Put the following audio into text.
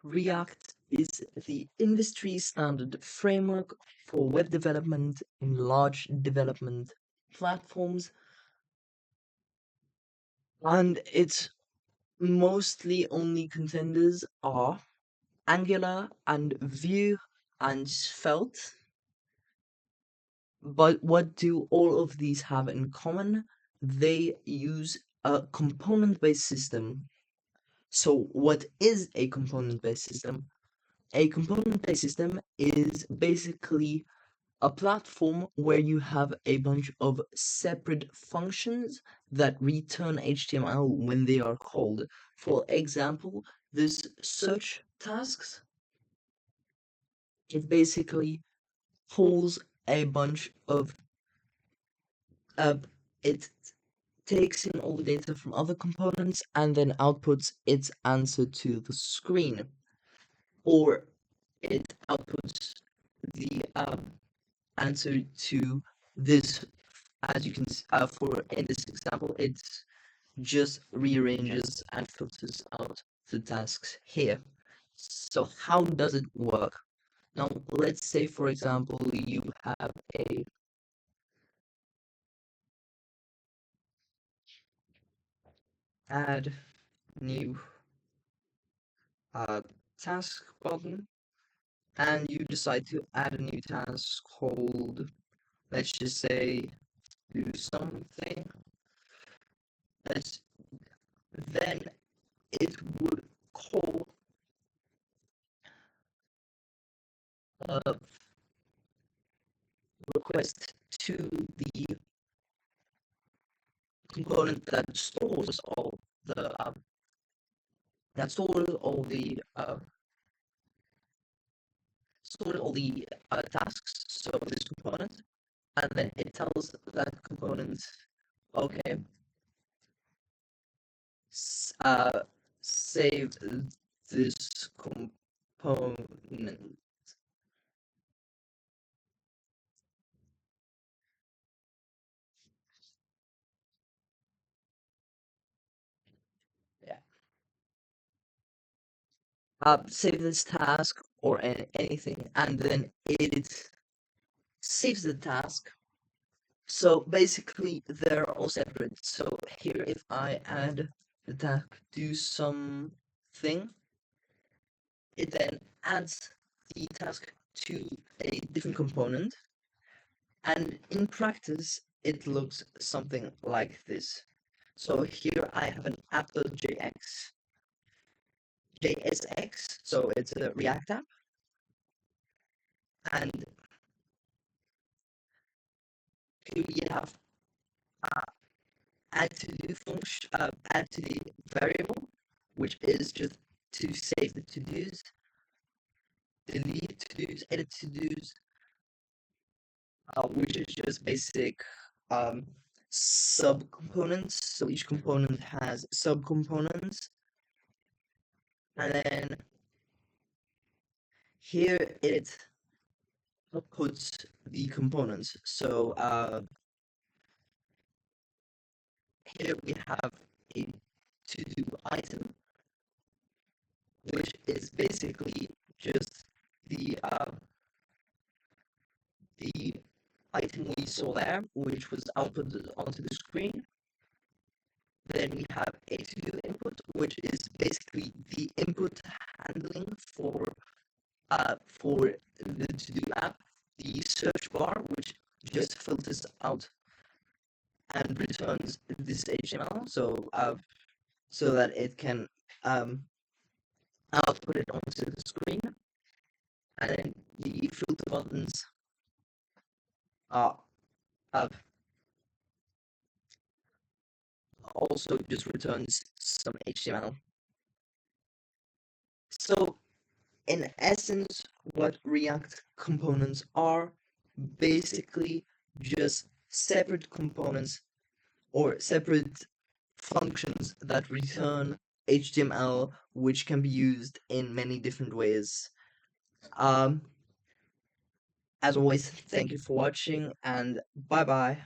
React is the industry standard framework for web development in large development platforms, and its mostly only contenders are Angular and Vue and Svelte. But what do all of these have in common? They use a component-based system. So what is a component-based system? A component-based system is basically a platform where you have a bunch of separate functions that return HTML when they are called. For example, this search tasks, it basically pulls a bunch of it takes in all the data from other components and then outputs its answer to the screen, or it outputs the answer to this. As you can for in this example, it just rearranges and filters out the tasks here. So how does it work? Now let's say, for example, you have a add new uh, task button, and you decide to add a new task called, let's just say, do something. Let's, then it would call a request to the component that stores all the tasks. So this component, and then it tells that component, okay, save this component. Yeah. Save this task or anything, and then it saves the task. So basically, they're all separate. So here, if I add the task do something, it then adds the task to a different component, and in practice, it looks something like this. So here I have an app.jsx, so it's a React app, and here we have add to the variable, which is just to save the to-dos, delete to-dos, edit to-dos, which is just basic subcomponents. So each component has subcomponents, and then here it puts the components. So here we have a to-do item, which is basically just the item we saw there, which was outputted onto the screen. Then we have a to-do input, which is basically the input handling for the to-do app. The search bar, which just filters out and returns this HTML, so that it can output it onto the screen. And then the filter buttons are also just returns some HTML. So in essence, what React components are basically just separate components or separate functions that return HTML, which can be used in many different ways. As always, thank you for watching, and bye bye.